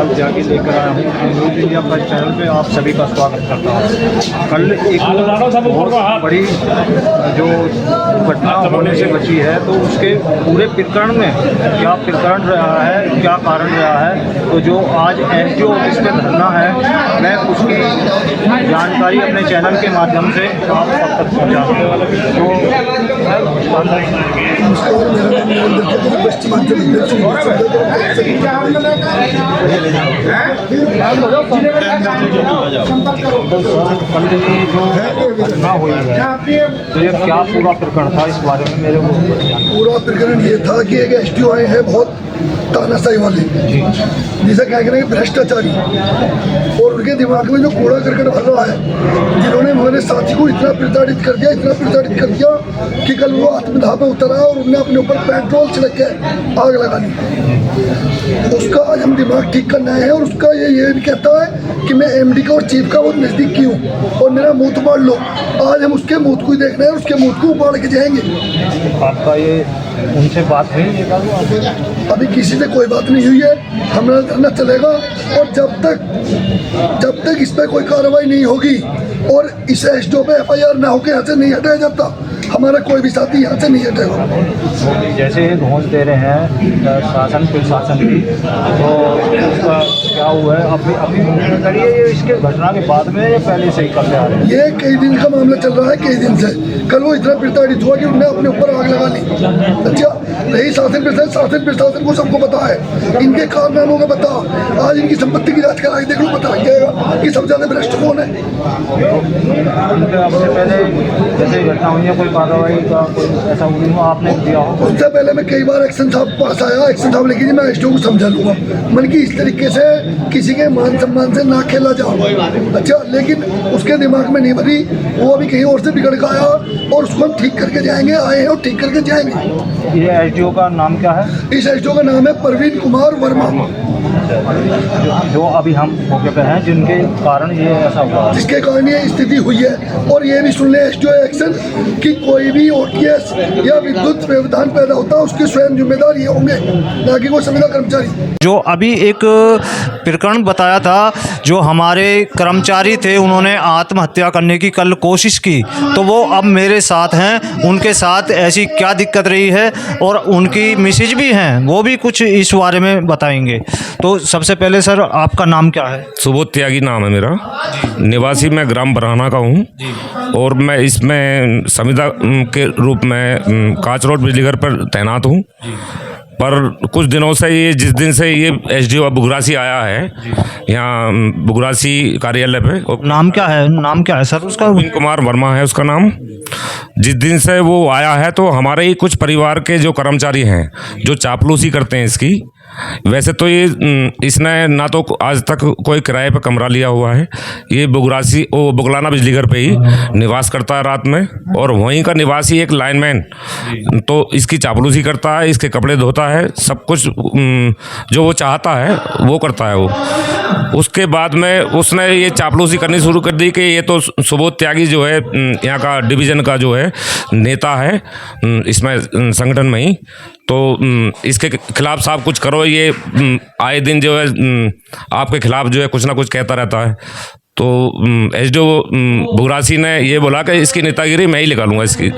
विशाल त्यागी लेकर आया हूँ न्यूज़ इंडिया प्रेस चैनल पे आप सभी का स्वागत करता हूँ। कल एक बहुत बड़ी जो घटना होने से बची है, तो उसके पूरे प्रकरण में क्या प्रकरण रहा है, क्या कारण रहा है, तो जो आज एसडीओ ऑफिस पे धरना है, मैं उसकी जानकारी अपने चैनल के माध्यम से आप सब तक पहुँचाऊँ। तो कल की जो घटना हुई है, तो ये क्या पूरा प्रकरण था, इस बारे में मेरे को पूरा प्रकरण ये था कि एक एसडीओ आए हैं बहुत तानाशाही वाले, जिसे क्या करेंगे भ्रष्टाचारी, और उनके दिमाग में जो कूड़ा करकट भर रहा है, जिन्होंने हमारे साथी को इतना प्रताड़ित कर दिया कि कल वो आत्मदाह पे उतरा और उन्होंने अपने ऊपर पेट्रोल छिड़क के आग लगा दी। उसका आज हम दिमाग ठीक करना है, और उसका ये भी कहता है कि मैं एमडी का और चीफ का बहुत नज़दीकी हूँ और मेरा मुँह तो उबाड़ लो। आज हम उसके मुँह को ही देखना है, उसके मुँह को उबाड़ के जाएंगे। आपका ये उनसे बात हुई है? अभी किसी से कोई बात नहीं हुई है, हमारा धरना चलेगा, और जब तक इस पर कोई कार्रवाई नहीं होगी और इस एसडीओ पे एफआईआर ना होकर यहाँ से नहीं हटाया जाता, हमारा कोई भी साथी यहाँ से नहीं हटेगा। जैसे ये घोंस दे रहे हैं शासन प्रशासन की, तो उसका क्या हुआ है? अभी करिए, ये इसके घटना के बाद में या पहले से ही करते आ रहे हैं? ये कई दिन का मामला चल रहा है, कई दिन से। कल वो इतना प्रताड़ित हुआ कि उन्होंने अपने ऊपर आग लगा ली। अच्छा, नहीं शासन प्रशासन को सबको पता है, इनके कारनामों का पता। आज इनकी संपत्ति की जाँच कराई, देख लो, पता लग जाएगा कि सबसे ज़्यादा भ्रष्ट कौन है। उससे पहले जैसे घटना हुई है, कोई कार्रवाई का कोई ऐसा हुई हो आपने दिया हो? उससे पहले मैं कई बार एक्शन साहब पास आया, एक्शन साहब लेकिन मैं एसडीओ को समझा लूँगा, मन की इस तरीके से किसी के मान सम्मान से ना खेला जाओ। अच्छा, लेकिन उसके दिमाग में नहीं भरी, वो अभी कहीं और से बिगड़ के आया, और उसको हम ठीक करके जाएंगे, आए हैं और ठीक करके जाएंगे। ये एसडीओ का नाम क्या है? इस एसडीओ का नाम है प्रवीण कुमार वर्मा, जो अभी हम मौके पे हैं, जिनके कारण ये ऐसा हुआ, जिसके कारण ये स्थिति हुई है। और ये भी सुन ले एसडीओ एक्शन कि कोई भी ओटीएस या विद्युत व्यवधान पैदा होता है, उसके स्वयं जिम्मेदार ये होंगे, ना कि कोई संविदा कर्मचारी। जो अभी एक प्रकरण बताया था, जो हमारे कर्मचारी थे, उन्होंने आत्महत्या करने की कल कोशिश की, तो वो अब मेरे साथ हैं। उनके साथ ऐसी क्या दिक्कत रही है, और उनकी मिसेज भी हैं, वो भी कुछ इस बारे में बताएंगे। तो सबसे पहले सर, आपका नाम क्या है? सुबोध त्यागी नाम है मेरा, निवासी मैं ग्राम बरहाना का हूँ, और मैं इसमें संविदा के रूप में कांच रोड बिजली घर पर तैनात हूँ। पर कुछ दिनों से ये, जिस दिन से ये एसडीओ बुगरासी आया है यहाँ बुगरासी कार्यालय पे, नाम क्या है सर उसका? प्रवीण कुमार वर्मा है उसका नाम। जिस दिन से वो आया है, तो हमारे ही कुछ परिवार के जो कर्मचारी हैं, जो चापलूसी करते हैं इसकी, वैसे तो ये इसने ना तो आज तक कोई किराए पर कमरा लिया हुआ है, ये बुगलाना बिजली घर पे ही निवास करता है रात में, और वहीं का निवासी एक लाइनमैन, तो इसकी चापलूसी करता है, इसके कपड़े धोता है, सब कुछ जो वो चाहता है वो करता है वो। उसके बाद में उसने ये चापलूसी करनी शुरू कर दी कि ये तो सुबोध त्यागी जो है यहाँ का डिवीज़न का जो है नेता है इसमें संगठन में ही, तो इसके खिलाफ साहब कुछ करो, ये आए दिन जो है आपके खिलाफ जो है कुछ ना कुछ कहता रहता है। तो एसडीओ बुगरासी ने ये बोला कि इसकी नेतागिरी मैं ही निकालूंगा इसकी।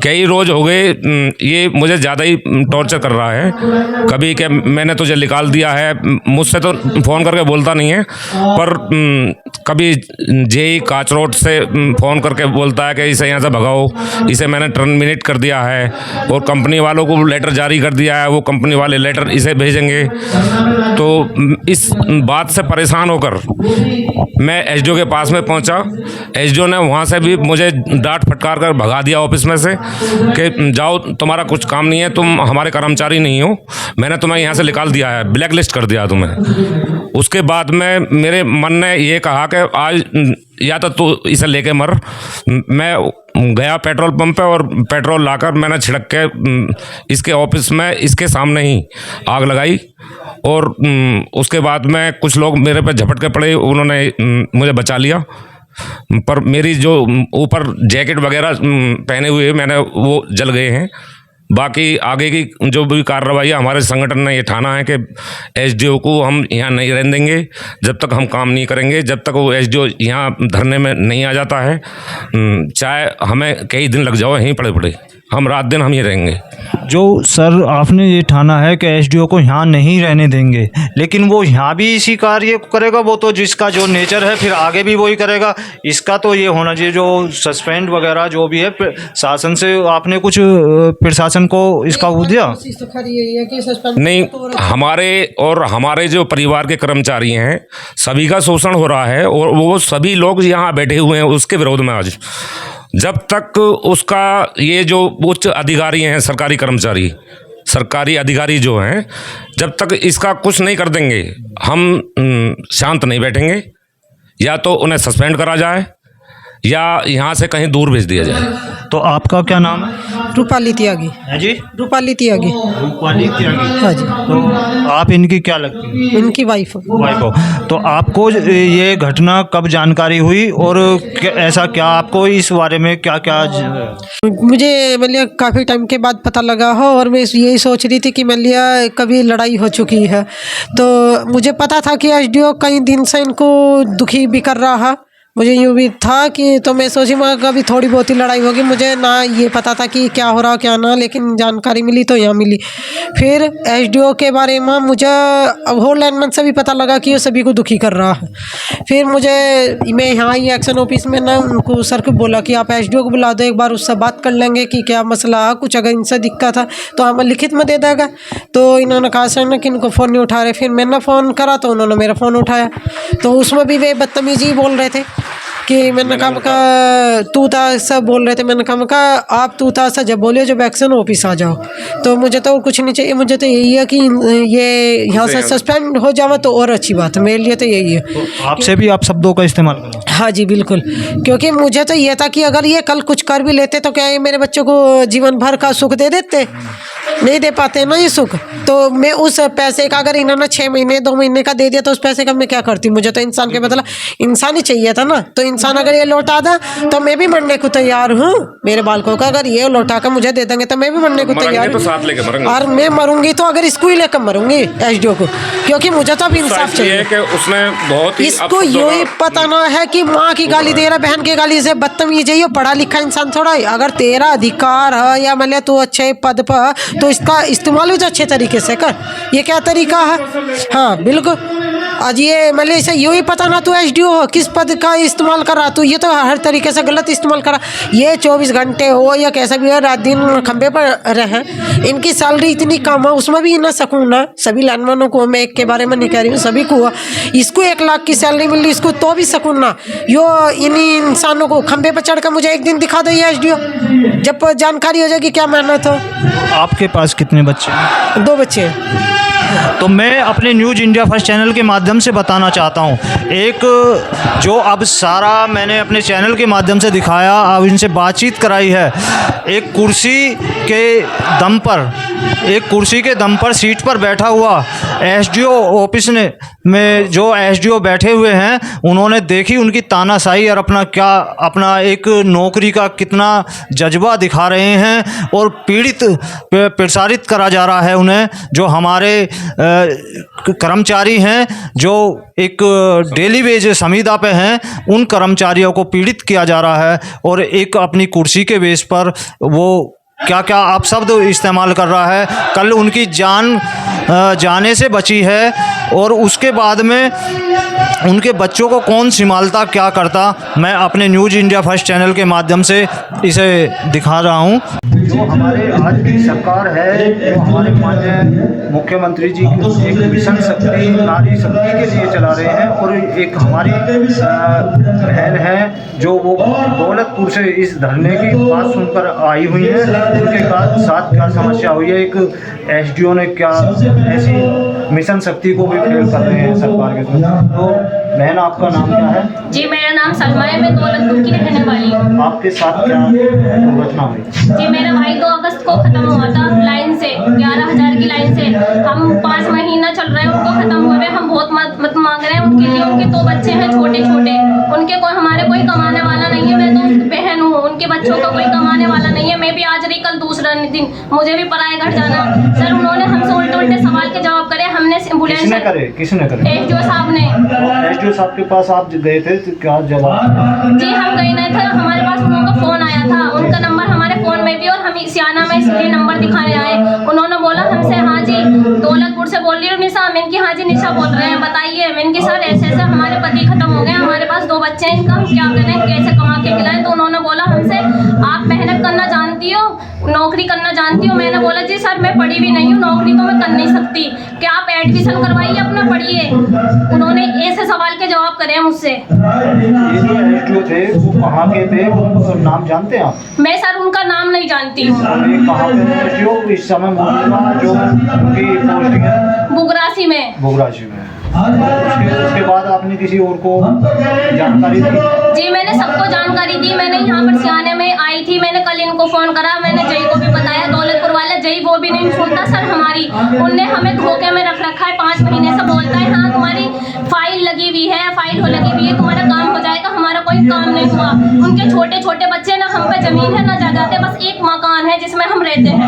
कई रोज हो गए ये मुझे ज़्यादा ही टॉर्चर कर रहा है, कभी कि मैंने तुझे निकाल दिया है, मुझसे तो फ़ोन करके बोलता नहीं है, पर कभी जेई कांच रोड से फ़ोन करके बोलता है कि इसे यहाँ से भगाओ, इसे मैंने टर्मिनेट कर दिया है, और कंपनी वालों को लेटर जारी कर दिया है, वो कंपनी वाले लेटर इसे भेजेंगे। तो इस बात से परेशान होकर मैं एसडीओ के पास में पहुंचा। एसडीओ ने वहां से भी मुझे डांट फटकार कर भगा दिया ऑफिस में से कि जाओ, तुम्हारा कुछ काम नहीं है, तुम हमारे कर्मचारी नहीं हो, मैंने तुम्हें यहाँ से निकाल दिया है, ब्लैक लिस्ट कर दिया तुम्हें। उसके बाद में मेरे मन ने ये कहा कि आज या तो तू इसे लेके मर। मैं गया पेट्रोल पंप पे और पेट्रोल लाकर मैंने छिड़क के इसके ऑफिस में इसके सामने ही आग लगाई, और उसके बाद में कुछ लोग मेरे पे झपट के पड़े, उन्होंने मुझे बचा लिया। पर मेरी जो ऊपर जैकेट वगैरह पहने हुए मैंने वो जल गए हैं। बाकी आगे की जो भी कार्रवाई है, हमारे संगठन ने ये ठाना है कि एसडीओ को हम यहाँ नहीं रहने देंगे जब तक हम काम नहीं करेंगे, जब तक वो एसडीओ यहाँ धरने में नहीं आ जाता है। चाहे हमें कई दिन लग जाओ, यहीं पड़े हम रात दिन हम ही रहेंगे। जो सर आपने ये ठाना है कि एसडीओ को यहाँ नहीं रहने देंगे, लेकिन वो यहाँ भी इसी कार्य करेगा, वो तो जिसका जो नेचर है फिर आगे भी वही करेगा। इसका तो ये होना चाहिए जो सस्पेंड वगैरह जो भी है, शासन से आपने कुछ प्रशासन को इसका वो दिया? नहीं, हमारे जो परिवार के कर्मचारी हैं सभी का शोषण हो रहा है और वो सभी लोग यहाँ बैठे हुए हैं उसके विरोध में। आज जब तक उसका ये जो उच्च अधिकारी हैं, सरकारी अधिकारी जो हैं, जब तक इसका कुछ नहीं कर देंगे हम शांत नहीं बैठेंगे। या तो उन्हें सस्पेंड करा जाए या यहाँ से कहीं दूर भेज दिया जाए। तो आपका क्या नाम है? रूपाली त्यागी। है जी? रूपाली त्यागी। रूपाली त्यागी। हाँ जी। तो आप इनकी क्या लगती है? इनकी वाइफ हो। तो आपको ये घटना कब जानकारी हुई और ऐसा क्या आपको इस बारे में क्या क्या मुझे मतलब काफ़ी टाइम के बाद पता लगा हो, और मैं यही सोच रही थी कि मतलब कभी लड़ाई हो चुकी है। तो मुझे पता था कि एसडीओ कई दिन से इनको दुखी भी कर रहा है, मुझे यूँ भी था कि तो मैं सोची मैं कभी थोड़ी बहुत ही लड़ाई होगी। मुझे ना ये पता था कि क्या हो रहा क्या ना, लेकिन जानकारी मिली तो यहाँ मिली। फिर एसडीओ के बारे में मुझे होल लाइनमैन से भी पता लगा कि वो सभी को दुखी कर रहा है। फिर मैं यहाँ ही एक्शन ऑफिस में ना उनको सर को बोला कि आप एसडीओ को बुला दो, एक बार उससे बात कर लेंगे कि क्या मसला है, कुछ अगर इनसे दिक्कत है तो हमें लिखित में दे देगा। तो इन्होंने कहा सर ना कि इनको फ़ोन नहीं उठा रहे। फिर मैंने फ़ोन करा तो उन्होंने मेरा फ़ोन उठाया, तो उसमें भी वे बदतमीजी बोल रहे थे कि मैंने कहा तू था सब बोल रहे थे। मैंने कहा आप तू था जब बोले जब एक्शन ऑफिस आ जाओ। तो मुझे तो कुछ नहीं चाहिए, मुझे तो यही है कि ये यहाँ से सस्पेंड हो जावा तो और अच्छी बात है, मेरे लिए तो यही है। तो आपसे भी आप शब्दों का इस्तेमाल करें? हाँ जी बिल्कुल, क्योंकि मुझे तो ये था कि अगर ये कल कुछ कर भी लेते तो क्या ये मेरे बच्चों को जीवन भर का सुख दे देते? नहीं दे पाते ना ये सुख। तो मैं उस पैसे का अगर इन्होंने 6 महीने 2 महीने का दे दिया तो उस पैसे का मैं क्या करती? मुझे तो इंसान के बदला इंसान ही चाहिए था ना। तो इंसान अगर ये लौटा था तो मैं भी मरने को तैयार हूँ। मेरे बालकों का अगर ये लौटा कर मुझे दे देंगे तो मैं भी मरने को तैयार हूँ। और मैं मरूंगी तो अगर इसको ही लेकर मरूंगी एसडीओ को, क्योंकि मुझे तो अब इंसाफ चाहिए। कि उसने बहुत ही इसको यही पता ना है कि माँ की गाली दे रहा, बहन की गाली से बदतमीज है। ये पढ़ा लिखा इंसान थोड़ा है। अगर तेरा अधिकार है या मतलब तू अच्छे पद पर तो इसका इस्तेमाल भी अच्छे तरीके से कर। ये क्या तरीका है? हाँ बिल्कुल। आज ये मतलब इसे यूँ ही पता ना तू एसडीओ हो, किस पद का इस्तेमाल कर रहा तू, ये तो हर तरीके से गलत इस्तेमाल करा। ये 24 घंटे हो या कैसा भी हो, रात दिन खंबे पर रहे। इनकी सैलरी इतनी कम है, उसमें भी इन्हें सकून है। सभी लाइनमैनों को, मैं एक के बारे में नहीं कह रही हूँ, सभी को। इसको 1 लाख की सैलरी मिल रही, इसको तो भी सकून ना। यो इन्हीं इंसानों को खंबे पर चढ़कर मुझे एक दिन दिखा दो ये एसडीओ, जब जानकारी हो जाएगी क्या मेहनत हो। आपके पास कितने बच्चे हैं? 2 बच्चे हैं। तो मैं अपने न्यूज़ इंडिया फर्स्ट चैनल के माध्यम से बताना चाहता हूँ, एक जो अब सारा मैंने अपने चैनल के माध्यम से दिखाया, अब इनसे बातचीत कराई है। एक कुर्सी के दम पर सीट पर बैठा हुआ एसडीओ ऑफिस में जो एसडीओ बैठे हुए हैं, उन्होंने देखी उनकी तानाशाही और अपना एक नौकरी का कितना जज्बा दिखा रहे हैं और प्रसारित करा जा रहा है उन्हें। जो हमारे कर्मचारी हैं जो एक डेली वेज संविदा पे हैं, उन कर्मचारियों को पीड़ित किया जा रहा है और एक अपनी कुर्सी के बेस पर वो क्या क्या आप शब्द इस्तेमाल कर रहा है। कल उनकी जान जाने से बची है और उसके बाद में उनके बच्चों को कौन संभालता, क्या करता। मैं अपने न्यूज़ इंडिया फर्स्ट चैनल के माध्यम से इसे दिखा रहा हूँ। जो हमारे आज की सरकार है, जो हमारे माननीय मुख्यमंत्री जी एक मिशन शक्ति, नारी शक्ति के लिए चला रहे हैं। और एक हमारी बहन है जो वो दौलतपुर से इस धरने की बात सुनकर आई हुई है। उनके साथ क्या समस्या हुई है, एक एसडीओ ने क्या ऐसी मिशन शक्ति को भी फेल कर रहे हैं सरकार के साथ। तो बहन आपका नाम क्या है? जी मेरा नाम सलमा है, मैं दौलतपुर की रहने वाली हूँ। आपके साथ क्या दुर्घटना हुई? जी मेरा भाई 2 अगस्त को ख़त्म हुआ था लाइन से, 11,000 की लाइन से। हम 5 महीना चल रहे हैं, उनको ख़त्म हुए। हम बहुत मत मांग रहे हैं उनके लिए। उनके 2 बच्चे हैं छोटे छोटे, उनके हमारे कोई कमाने वाला नहीं है। मैं तो बहन हूँ, उनके बच्चों का कोई कमाने वाला नहीं है। मैं भी आज रही कल दूसरा दूसरा दिन मुझे भी पराए घर जाना। सर उन्होंने हमसे उल्टे उल्टे सवाल के जवाब करे। हमने एम्बुलेंस किसने करे एसडीओ साहब ने। एसडीओ साहब के पास आप गए थे तो क्या जवाब? जी हम गए नहीं थे, हमारे पास उन लोगों का फ़ोन आया था, उनका नंबर हमारे फ़ोन में भी और हम सियाना में इसलिए नंबर दिखाने आए। उन्होंने बोला हमसे हाँ जी दौलतपुर से बोल रही हूँ निशा। मैंने की हाँ जी निशा बोल रहे हैं, बताइए। मैंने की सर ऐसे ऐसे हमारे पति खत्म हो गए, हमारे पास 2 बच्चे हैं, इनका हम क्या करें, कैसे कमा के खिलाएं। तो उन्होंने बोला हमसे आप मेहनत करना जानती हो, नौकरी करना जानती हो। मैंने बोला जी सर मैं पढ़ी भी नहीं हूँ, नौकरी तो मैं कर नहीं सकती, क्या आप एडमिशन करवाइए अपना, पढ़िए। उन्होंने ऐसे सवाल के जवाब करे मुझसे। ये जो एसडीओ थे वो कहाँ के थे, उनका नाम जानते हैं आप? मैं सर उनका नाम नहीं जानती हूँ। ये कहाँ पे एसडीओ इस समय मौजूदा जो उनकी पोस्टिंग है? बुगरासी में। बुगरासी में। उसके बाद आपने किसी और को जानकारी दी? जी मैंने सबको जानकारी दी। मैंने यहाँ पर सियाने में आई थी, मैंने कल इनको फ़ोन करा, मैंने जय को भी बताया, दौलतपुर वाला जय वो भी नहीं सुनता सर हमारी। उनने हमें धोखे में रख रखा है, 5 महीने से बोलता है हाँ तुम्हारी फाइल लगी हुई है, फाइल हो लगी हुई है, तुम्हारा काम हो जाएगा। हमारा कोई काम नहीं हुआ। उनके छोटे छोटे बच्चे, ना हम पे ज़मीन है ना जायदाद है, बस एक मकान है जिसमें हम रहते हैं।